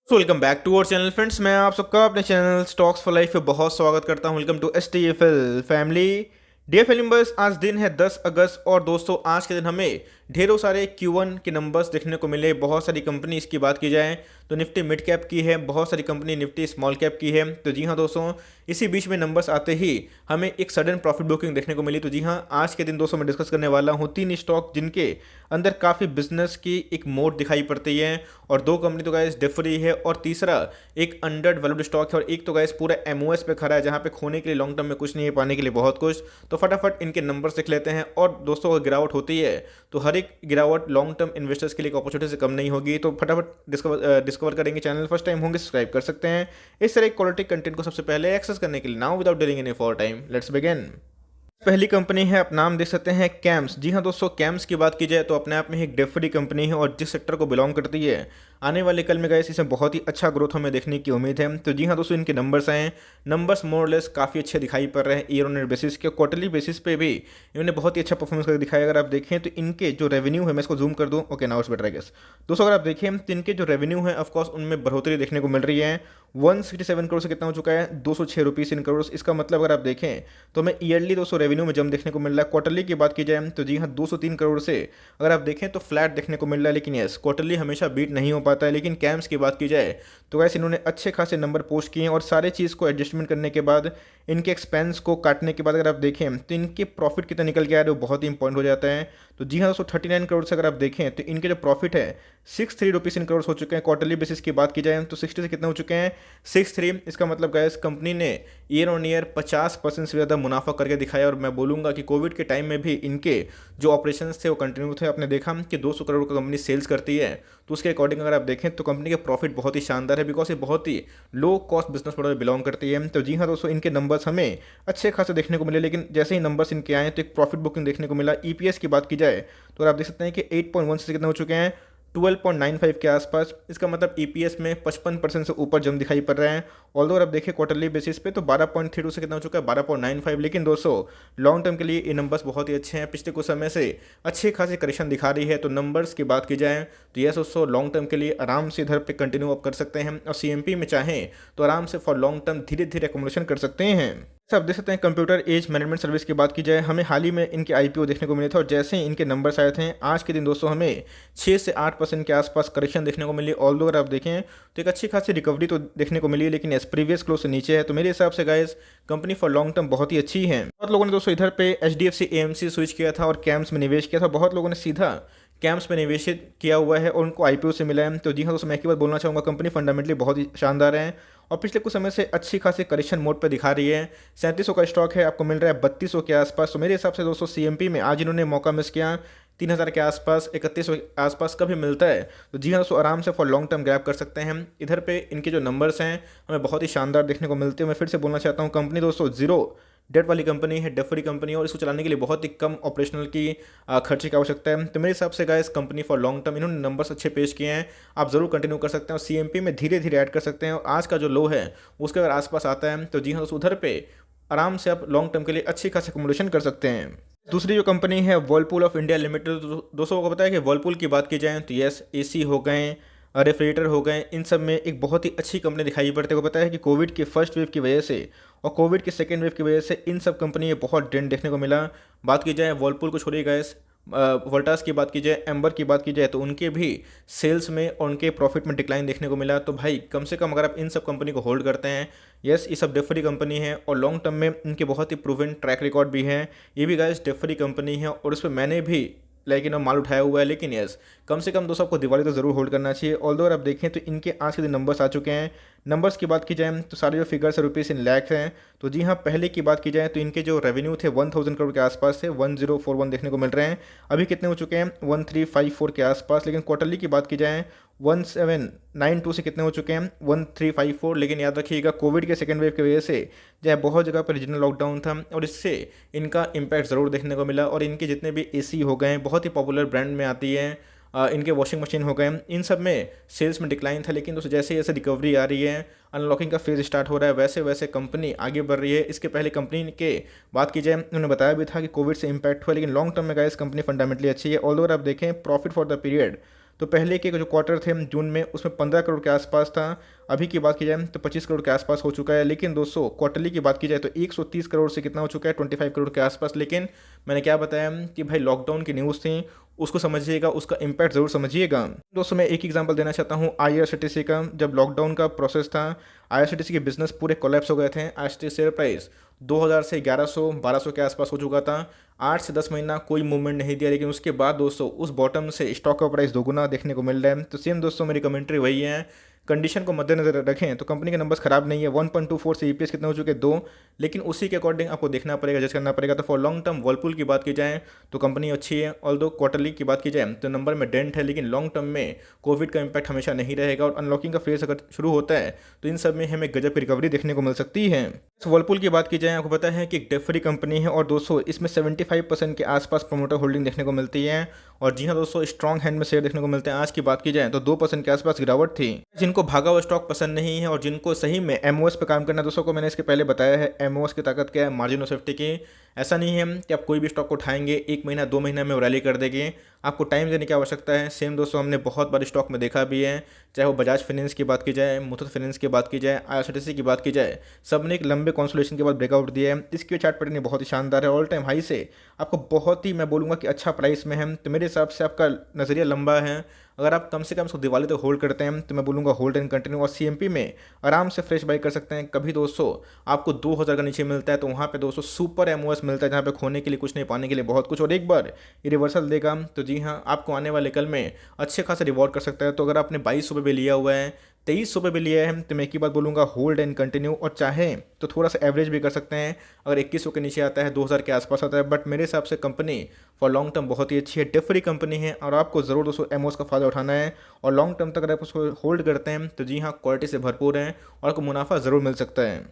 Welcome back to our channel friends. मैं आप सबका अपने चैनल स्टॉक्स फॉर लाइफ पे बहुत स्वागत करता हूं। Welcome to STFL family. Dear family members, आज दिन है 10 अगस्त और दोस्तों आज के दिन हमें ढेरों सारे Q1 के नंबर्स देखने को मिले। बहुत सारी कंपनी इसकी बात की जाए तो निफ्टी मिड कैप की है, बहुत सारी कंपनी निफ्टी स्मॉल कैप की है। तो जी हाँ दोस्तों, इसी बीच में नंबर्स आते ही हमें एक सडन प्रॉफिट बुकिंग देखने को मिली। तो जी हाँ, आज के दिन दोस्तों मैं डिस्कस करने वाला हूँ 3 स्टॉक जिनके अंदर काफ़ी बिजनेस की एक मोड दिखाई पड़ती है, और 2 कंपनी तो गाइस डिफरी है, और तीसरा एक अंडर डेवलप्ड स्टॉक है, और एक तो गाइस पूरा MOS पे खड़ा है जहाँ पे खोने के लिए लॉन्ग टर्म में कुछ नहीं है, पाने के लिए बहुत कुछ। तो फटाफट इनके नंबर्स देख लेते हैं। और दोस्तों अगर गिरावट होती है तो हर एक गिरावट लॉन्ग टर्म इन्वेस्टर्स के लिए एक अपॉर्चुनिटी से कम नहीं होगी। तो फटाफट डिस्कवर करेंगे। चैनल फर्स्ट टाइम होंगे सब्सक्राइब कर सकते हैं इस तरह क्वालिटी कंटेंट को सबसे पहले एक्सेस करने के लिए। Now without delaying any for time, let's begin. पहली कंपनी है, आप नाम देख सकते हैं कैम्स। जी हाँ दोस्तों, कैम्स की बात की जाए तो अपने आप में एक डेफरी कंपनी है और जिस सेक्टर को बिलोंग करती है, आने वाले कल में गाइस इसमें बहुत ही अच्छा ग्रोथ हमें देखने की उम्मीद है। तो जी हाँ दोस्तों, इनके नंबर्स हैं, नंबर्स मोरलेस काफ़ी अच्छे दिखाई पड़ रहे हैं। ईयर ऑन ईयर बेसिस के, क्वार्टरली बेसिस पे भी इन्होंने बहुत ही अच्छा परफॉर्मेंस करके दिखाया। अगर आप देखें तो इनके जो रेवेन्यू है, मैं इसको जूम कर दूँ, okay now it's better I guess. दोस्तों अगर आप देखें तो इनके जो रेवेन्यू है ऑफकोर्स उनमें बढ़ोतरी देखने को मिल रही है। 167 करोड़ से कितना हो चुका है, 206 रुपीज़ इन करोड़। इसका मतलब अगर आप देखें तो हमें ईयरली दोस्तों रेवेन्यू में जम देखने को मिल रहा है। क्वार्टरली की बात की जाए तो जी हाँ, 203 करोड़ से अगर आप देखें तो फ्लैट देखने को मिल रहा है। लेकिन यस, क्वार्टरली हमेशा बीट नहीं हो पाता है। लेकिन कैम्स की बात की जाए तो वैसे इन्होंने अच्छे खासे नंबर पोस्ट किए हैं, और सारे चीज़ को एडजस्टमेंट करने के बाद, इनके एक्सपेंस को काटने के बाद अगर आप देखें तो इनके प्रॉफिट कितना निकल के आ रहे हैं वो बहुत ही इंपॉर्टेंट हो जाता है। तो जी हाँ दोस्तों, 39 करोड़ से अगर आप देखें तो इनके जो प्रॉफिट है 63 रुपीज़ इन करोड़ हो चुके हैं। क्वार्टरली बेसिस की बात की जाए तो 60 से कितना हो चुके हैं, 63। इसका मतलब गैस कंपनी ने ईयर ऑन ईयर 50% से ज़्यादा मुनाफा करके दिखाया। और मैं बोलूँगा कि कोविड के टाइम में भी इनके जो ऑपरेशंस थे वो कंटिन्यू थे। आपने देखा कि 200 करोड़ का कंपनी सेल्स करती है, तो उसके अकॉर्डिंग अगर आप देखें तो कंपनी के प्रॉफिट बहुत ही शानदार है, बिकॉज ये बहुत ही लो कॉस्ट बिजनेस मॉडल में बिलोंग करती है। तो जी हाँ दोस्तों, इनके नंबर्स हमें अच्छे खासे देखने को मिले। लेकिन जैसे ही नंबर्स इनके आए तो एक प्रॉफिट बुकिंग देखने को मिला। EPS की बात की जाए तो आप देख सकते हैं कि 8.1 से कितने हो चुके हैं, 12.95 के आसपास। इसका मतलब EPS में 55% से ऊपर जम दिखाई पड़ रहे हैं। ऑल्दो अगर आप देखें क्वार्टरली बेसिस पे तो 12.32 से कितना हो चुका है, 12.95। लेकिन दोस्तों लॉन्ग टर्म के लिए ये नंबर्स बहुत ही अच्छे हैं। पिछले कुछ समय से अच्छी खासी करेक्शन दिखा रही है। तो नंबर्स की बात की जाए तो यस दोस्तों, लॉन्ग टर्म के लिए आराम से इधर पे कंटिन्यू अप कर सकते हैं, और CMP में चाहें तो आराम से फॉर लॉन्ग टर्म धीरे धीरे एकोमोडेशन कर सकते हैं। आप देख सकते हैं कंप्यूटर एज मैनेजमेंट सर्विस की बात की जाए, हमें हाल ही में इनके IPO देखने को मिले थे, और जैसे ही इनके नंबर्स आए थे आज के दिन दोस्तों हमें 6 से 8% के आसपास करेक्शन देखने को मिली। ऑल्दो अगर आप देखें तो एक अच्छी खासी रिकवरी तो देखने को मिली, लेकिन एस प्रीवियस क्लोज से नीचे है। तो मेरे हिसाब से guys company for long term बहुत ही अच्छी है। बहुत लोगों ने दोस्तों इधर पे HDFC AMC स्विच किया था और कैम्स में निवेश किया था। बहुत लोगों ने सीधा कैम्प्स में निवेशित किया हुआ है और उनको IPO से मिला है। तो जी हाँ दोस्तों, मैं एक ही बात बोलना चाहूँगा, कंपनी फंडामेंटली बहुत ही शानदार है, और पिछले कुछ समय से अच्छी खासी करेक्शन मोड पर दिखा रही है। 3700 का स्टॉक है, आपको मिल रहा है 3200 के आसपास। तो मेरे हिसाब से दोस्तों CMP में आज इन्होंने मौका मिस किया, 3000 के आसपास, 3100 के आसपास कभी मिलता है तो जी हाँ दोस्तों, आराम से फॉर लॉन्ग टर्म ग्रैब कर सकते हैं। इधर पे इनके जो नंबर्स हैं हमें बहुत ही शानदार देखने को मिलते हैं। मैं फिर से बोलना चाहता हूँ, कंपनी दोस्तों जीरो डेट वाली कंपनी है, डेट फ्री कंपनी है, और इसको चलाने के लिए बहुत ही कम ऑपरेशनल की खर्चे की आवश्यकता है। तो मेरे हिसाब से guys company for long term, इन्होंने नंबर्स अच्छे पेश किए हैं, आप जरूर कंटिन्यू कर सकते हैं, और CMP में धीरे धीरे ऐड कर सकते हैं। और आज का जो लो है उसके अगर आसपास आता है तो जी हाँ दोस्तों, उधर पे आराम से आप लॉन्ग टर्म के लिए अच्छी खासी अकोमोडेशन कर सकते हैं। दूसरी जो कंपनी है वर्लपूल ऑफ इंडिया लिमिटेड। दोस्तों को पता है कि वर्लपूल की बात की जाए तो यस, AC हो गए, रेफ्रिजरेटर हो गए, इन सब में एक बहुत ही अच्छी कंपनी दिखाई पड़ती है। को पता है कि कोविड के फर्स्ट वेव की वजह से और कोविड के सेकेंड वेव की वजह से इन सब कंपनी में बहुत डेंट देखने को मिला। बात की जाए वर्लपूल को छोड़िए गैस, वोल्टास की बात की जाए, एम्बर की बात की जाए तो उनके भी सेल्स में और उनके प्रॉफिट में डिक्लाइन देखने को मिला। तो भाई कम से कम अगर आप इन सब कंपनी को होल्ड करते हैं, यस ये सब डेफरी कंपनी है और लॉन्ग टर्म में इनके बहुत ही प्रूवन ट्रैक रिकॉर्ड भी है। ये भी गाइस डेफरी कंपनी है और उस पर मैंने भी लाइक माल उठाया हुआ है। लेकिन यस, कम से कम दोस्तों आपको दिवाली तो ज़रूर होल्ड करना चाहिए। ऑल्दो अगर आप देखें तो इनके आज के दिन नंबर्स आ चुके हैं। नंबर्स की बात की जाए तो सारे जो फिगर्स है रुपीज़ इन लैक्स हैं। तो जी हाँ, पहले की बात की जाए तो इनके जो रेवेन्यू थे 1000 करोड़ के आसपास थे, 1041 देखने को मिल रहे हैं। अभी कितने हो चुके हैं, 1354 के आसपास। लेकिन क्वार्टरली की बात की जाए 1792 से कितने हो चुके हैं, 1354। लेकिन याद रखिएगा कोविड के सेकेंड वेव की वजह से जो है बहुत जगह पर रीजनल लॉकडाउन था और इससे इनका इम्पैक्ट ज़रूर देखने को मिला। और इनके जितने भी AC हो गए, बहुत ही पॉपुलर ब्रांड में आती है, इनके वॉशिंग मशीन हो गए, इन सब में सेल्स में डिक्लाइन था। लेकिन दोस्तों जैसे जैसे रिकवरी आ रही है, अनलॉकिंग का फेज स्टार्ट हो रहा है, वैसे वैसे कंपनी आगे बढ़ रही है। इसके पहले कंपनी के बात की जाए उन्होंने बताया भी था कि कोविड से इम्पैक्ट हुआ, लेकिन लॉन्ग टर्म में गाइस कंपनी फंडामेंटली अच्छी है। ऑल्दो आप देखें प्रॉफिट फॉर द पीरियड तो पहले के जो क्वार्टर थे जून में उसमें 15 करोड़ के आसपास था, अभी की बात की जाए तो 25 करोड़ के आसपास हो चुका है। लेकिन दोस्तों क्वार्टरली की बात की जाए तो 130 करोड़ से कितना हो चुका है, 25 करोड़ के आसपास। लेकिन मैंने क्या बताया कि भाई लॉकडाउन की न्यूज़ थी, उसको समझिएगा, उसका इम्पैक्ट ज़रूर समझिएगा। दोस्तों मैं एक एग्जांपल देना चाहता हूँ आईआरसीटीसी का। जब लॉकडाउन का प्रोसेस था, आईआरसीटीसी के बिजनेस पूरे कोलैप्स हो गए थे। आईआरसीटीसी शेयर प्राइस 2000 से 1100 1200 के आसपास हो चुका था। 8 से 10 महीना कोई मूवमेंट नहीं दिया, लेकिन उसके बाद दोस्तों उस बॉटम से स्टॉक का प्राइस दोगुना देखने को मिल रहा है। तो सेम दोस्तों मेरी कमेंट्री वही है, कंडीशन को मद्देनजर रखें तो कंपनी के नंबर्स खराब नहीं है। 1.24 से ईपीएस कितने हो चुके हैं, 2। लेकिन उसी के अकॉर्डिंग आपको देखना पड़ेगा, जज करना पड़ेगा। तो फॉर लॉन्ग टर्म वर्लपूल की बात की जाए तो कंपनी अच्छी है, ऑल दो क्वार्टरली की बात की जाए तो नंबर में डेंट है, लेकिन लॉन्ग टर्म में कोविड का इंपैक्ट हमेशा नहीं रहेगा और अनलॉकिंग का फेज अगर शुरू होता है तो इन सब में हमें गजब की रिकवरी देखने को मिल सकती है। वर्लपूल की बात की जाए, आपको पता है कि एक डेट फ्री कंपनी है और दोस्तों इसमें 75% के आसपास प्रोमोटर होल्डिंग देखने को मिलती है। और जी हाँ दोस्तों, स्ट्रॉन्ग हैंड में शेयर देखने को मिलते हैं। आज की बात की जाए तो 2% के आसपास गिरावट थी। जिनको भागा हुआ स्टॉक पसंद नहीं है और जिनको सही में एमओएस पे काम करना है, दोस्तों को मैंने इसके पहले बताया है एमओएस की ताकत क्या है, मार्जिन ऑफ सेफ्टी की। ऐसा नहीं है कि आप कोई भी स्टॉक को उठाएंगे 1 महीना 2 महीना में वो रैली कर देंगे, आपको टाइम देने की आवश्यकता है। सेम दोस्तों हमने बहुत बार स्टॉक में देखा भी है, चाहे वो बजाज फाइनेंस की बात की जाए, मुथूट फाइनेंस की बात की जाए, आईआरसीटीसी की बात की जाए, सबने एक लंबे कंसोलिडेशन के बाद ब्रेकआउट दिया है। इसकी चार्ट पैटर्न बहुत ही शानदार है, ऑल टाइम हाई से आपको बहुत ही, मैं बोलूँगा कि अच्छा प्राइस में है। तो मेरे हिसाब से आपका नज़रिया लंबा है। अगर आप कम से कम इसको दिवाली तक होल्ड करते हैं तो मैं बोलूँगा होल्ड एंड कंटिन्यू, और सीएमपी में आराम से फ्रेश बाई कर सकते हैं। कभी दोस्तों आपको 2000 का नीचे मिलता है तो वहाँ पे दोस्तों सुपर एमओएस मिलता है, जहाँ पे खोने के लिए कुछ नहीं, पाने के लिए बहुत कुछ। और एक बार ये रिवर्सल देगा तो जी हाँ, आपको आने वाले कल में अच्छे खासा रिवॉर्ड कर सकता है। तो अगर आपने 22 रुपये भी लिया हुआ है, 23 रुपये भी लिया है, तो मैं एक ही बात बोलूँगा, होल्ड एंड कंटिन्यू। और चाहे तो थोड़ा सा एवरेज भी कर सकते हैं, अगर 2100 के नीचे आता है, 2000 के आसपास आता है। बट मेरे हिसाब से कंपनी फॉर लॉन्ग टर्म बहुत ही अच्छी है, डेट फ्री कंपनी है, और आपको ज़रूर दोस्तों एमओएस का फ़ायदा उठाना है। और लॉन्ग टर्म तक अगर आप उसको होल्ड करते हैं तो जी हाँ, क्वालिटी से भरपूर है और आपको मुनाफा ज़रूर मिल सकता है।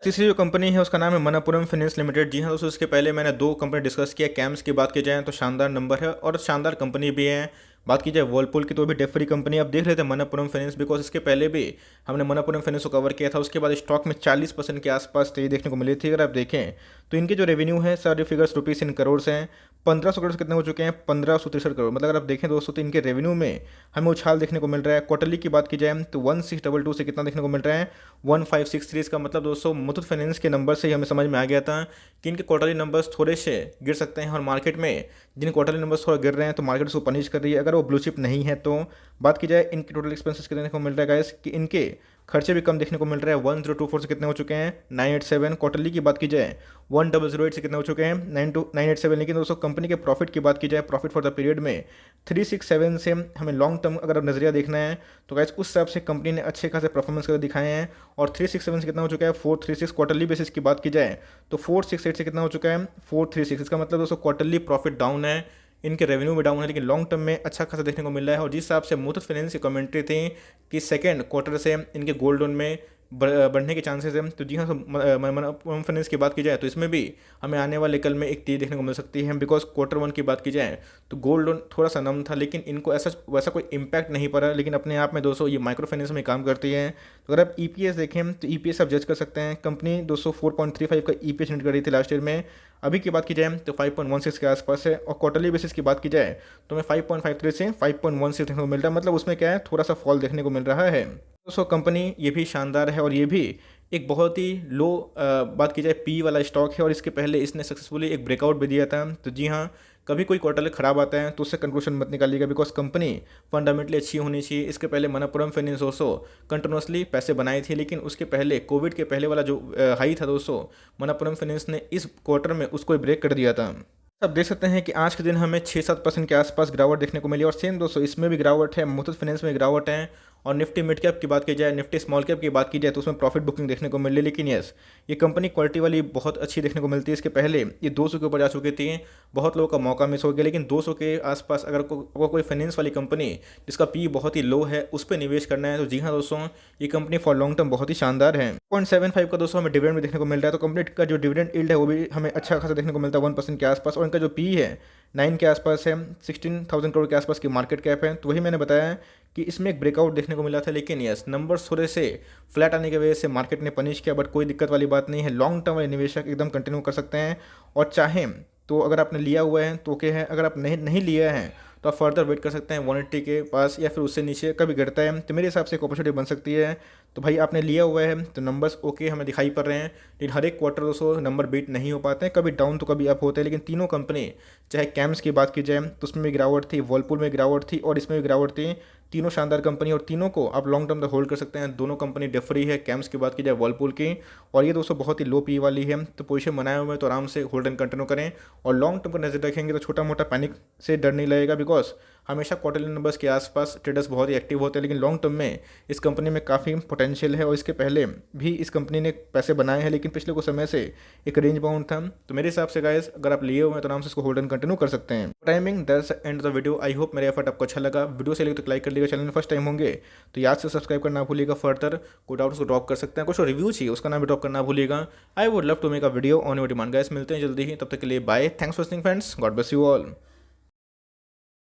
तीसरी जो कंपनी है उसका नाम है मनप्पुरम फाइनेंस लिमिटेड। जी हाँ दोस्तों, इसके पहले मैंने 2 कंपनी डिस्कस किया। कैम्स की बात की जाए तो शानदार नंबर है और शानदार कंपनी भी है। बात की जाए वर्लपूल की तो भी डेट फ्री कंपनी। अब देख लेते हैं मनप्पुरम फाइनेंस, बिकॉज इसके पहले भी हमने मनप्पुरम फाइनेंस को कवर किया था। उसके बाद स्टॉक में 40% के आसपास तेजी देखने को मिली थी। अगर आप देखें तो इनके जो रेवेन्यू है, सारे फिगर्स रुपीज़ इन करोड़ से हैं। 1500 करोड़ से कितने हो चुके हैं, 1563 करोड़। मतलब अगर आप देखें दोस्तों तो इनके रेवेन्यू में हमें उछाल देखने को मिल रहा है। क्वार्टरली की बात की जाए तो 1622 से कितना देखने को मिल रहा है, 1563। इसका मतलब दोस्तों मुथूट फाइनेंस के नंबर से ही हमें समझ में आ गया था कि इनके क्वार्टरली नंबर्स थोड़े से गिर सकते हैं। और मार्केट में जिन क्वार्टरली नंबर्स थोड़ा गिर रहे हैं तो मार्केट उसको पनिश कर रही है, अगर वो ब्लू चिप नहीं है तो। बात की जाए इनके टोटल एक्सपेंसेस कितने को मिल रहा है गाइस, कि इनके खर्चे भी कम देखने को मिल रहा है। 1024 से कितने हो चुके हैं, 987। क्वार्टरली की बात की जाए 1008 से कितने हो चुके हैं, 987। लेकिन दोस्तों कंपनी के प्रॉफिट की बात की जाए, प्रॉफिट फॉर द पीरियड में 367 से हमें लॉन्ग टर्म अगर नजरिया देखना है तो गाइस उस हिसाब से कंपनी ने अच्छे खासे परफॉर्मेंस कर दिखाए हैं। और 367 से कितना हो चुका है, 436। क्वार्टरली बेसिस की बात की जाए तो 468 से कितना हो चुका है, 436। इसका मतलब दोस्तों क्वार्टरली प्रॉफिट डाउन है, इनके रेवेन्यू भी डाउन है, लेकिन लॉन्ग टर्म में अच्छा खासा देखने को मिल रहा है। और जिस हिसाब से मुथूट फाइनेंस की कमेंट्री थी कि सेकंड क्वार्टर से इनके गोल्ड लोन में बढ़ने के चांसेस हैं, तो जी हाँ, मनप्पुरम फाइनेंस की बात की जाए तो इसमें भी हमें आने वाले कल में एक तेज़ी देखने को मिल सकती है। बिकॉज क्वार्टर 1 की बात की जाए तो गोल्ड लोन थोड़ा सा नम था, लेकिन इनको ऐसा वैसा कोई इम्पैक्ट नहीं पड़ा। लेकिन अपने आप में दोस्तों ये माइक्रो फाइनेंस में काम करती है। तो अगर आप ईपीएस देखें तो ईपीएस आप जज कर सकते हैं। कंपनी दोस्तों 4.35 का ईपीएस जनरेट कर रही थी लास्ट ईयर में। अभी की बात की जाए तो 5.16 के आसपास है। और क्वार्टरली बेसिस की बात की जाए तो हमें 5.53 से 5.16 देखने को मिल रहा है। मतलब उसमें क्या है, थोड़ा सा फॉल देखने को मिल रहा है। दोस्तों कंपनी ये भी शानदार है और ये भी एक बहुत ही लो बात की जाए पी वाला स्टॉक है। और इसके पहले इसने सक्सेसफुली एक ब्रेकआउट भी दिया था। तो जी हाँ, कभी कोई क्वार्टर खराब आता है तो उससे कंक्लूजन मत निकालिएगा, बिकॉज कंपनी फंडामेंटली अच्छी होनी चाहिए। इसके पहले मनप्पुरम फाइनेंस दोस्तों कंटिन्यूसली पैसे बनाई थी, लेकिन उसके पहले कोविड के पहले वाला जो हाई था दोस्तों, मनप्पुरम फाइनेंस ने इस क्वार्टर में उसको ब्रेक कर दिया था। आप देख सकते हैं कि आज के दिन हमें 6-7% के आसपास गिरावट देखने को मिली। और सेम दोस्तों इसमें भी गिरावट है, मुथूट फाइनेंस में गिरावट है। और निफ्टी मिड कैप की बात की जाए, निफ्टी स्मॉल कैप की बात की जाए तो उसमें प्रॉफिट बुकिंग देखने को मिली। लेकिन यस, ये कंपनी क्वालिटी वाली बहुत अच्छी देखने को मिलती है। इसके पहले ये 200 के ऊपर जा चुकी थी, बहुत लोगों का मौका मिस हो गया। लेकिन 200 के आसपास अगर कोई फाइनेंस वाली कंपनी जिसका पी बहुत ही लो है उस पर निवेश करना है तो जी हाँ दोस्तों, ये कंपनी फॉर लॉन्ग टर्म बहुत ही शानदार है। 0.75 का दोस्तों हमें डिविडेंड भी देखने को मिल रहा है। तो कंपनी का जो डिविडेंड यील्ड है वो भी हमें अच्छा खासा देखने को मिलता है, 1% के आसपास। और इनका जो पी है 9 के आसपास है, 16,000 करोड़ के आसपास की मार्केट कैप है। तो वही मैंने बताया कि इसमें एक ब्रेकआउट देखने को मिला था। लेकिन यस, नंबर्स थोड़े से फ्लैट आने की वजह से मार्केट ने पनिश किया। बट कोई दिक्कत वाली बात नहीं है, लॉन्ग टर्म वाले निवेशक एकदम कंटिन्यू कर सकते हैं। और चाहें तो अगर आपने लिया हुआ है तो ओके है, अगर आप नहीं लिया है तो आप फर्दर वेट कर सकते हैं 180 के पास या फिर उससे नीचे कभी गिरता है तो मेरे हिसाब से एक अपॉर्चुनिटी बन सकती है। तो भाई आपने लिया हुआ है तो नंबर्स ओके हमें दिखाई पड़ रहे हैं, लेकिन हर एक क्वार्टर दोस्तों नंबर बीट नहीं हो पाते हैं, कभी डाउन तो कभी अप होते हैं। लेकिन तीनों कंपनी, चाहे कैम्स की बात की जाए तो उसमें भी गिरावट थी, वर्लपूल में गिरावट थी और इसमें भी गिरावट थी। तीनों शानदार कंपनी और तीनों को आप लॉन्ग टर्म तक होल्ड कर सकते हैं। दोनों कंपनी डिफरी है, कैम्स की बात की जाए वर्लपूल की, और ये दोस्तों बहुत ही लो पी वाली है। तो पोजीशन बनाए हुए हैं तो आराम से होल्ड एंड कंटिन्यू करें, और लॉन्ग टर्म पर नजर रखेंगे तो छोटा मोटा पैनिक से डर नहीं लगेगा, बिकॉज हमेशा क्वार्टरली नंबर्स के आसपास ट्रेडर्स बहुत ही एक्टिव होते हैं। लेकिन लॉन्ग टर्म में इस कंपनी में काफ़ी पोटेंशियल है, और इसके पहले भी इस कंपनी ने पैसे बनाए हैं, लेकिन पिछले कुछ समय से एक रेंज बाउंड था। तो मेरे हिसाब से गाइस अगर आप लिए हुए हैं तो आराम से इसको होल्ड एंड कंटिन्यू कर सकते हैं। Timing that's and the video. I hope मेरा एफर्ट आपको अच्छा लगा। वीडियो से लगे तो लाइक कर लीजिएगा, चैनल में फर्स्ट टाइम होंगे तो याद से सब्सक्राइब करना भूलिएगा। फर्दर कोई डाउट उसको ड्रॉप कर सकते हैं, कुछ रिव्यू चाहिए उसका नाम भी ड्रॉप करना भूलिएगा। I would love to make a video on your demand. Guys मिलते हैं जल्दी ही, तब तक के लिए bye. Thanks for watching friends, God bless you all.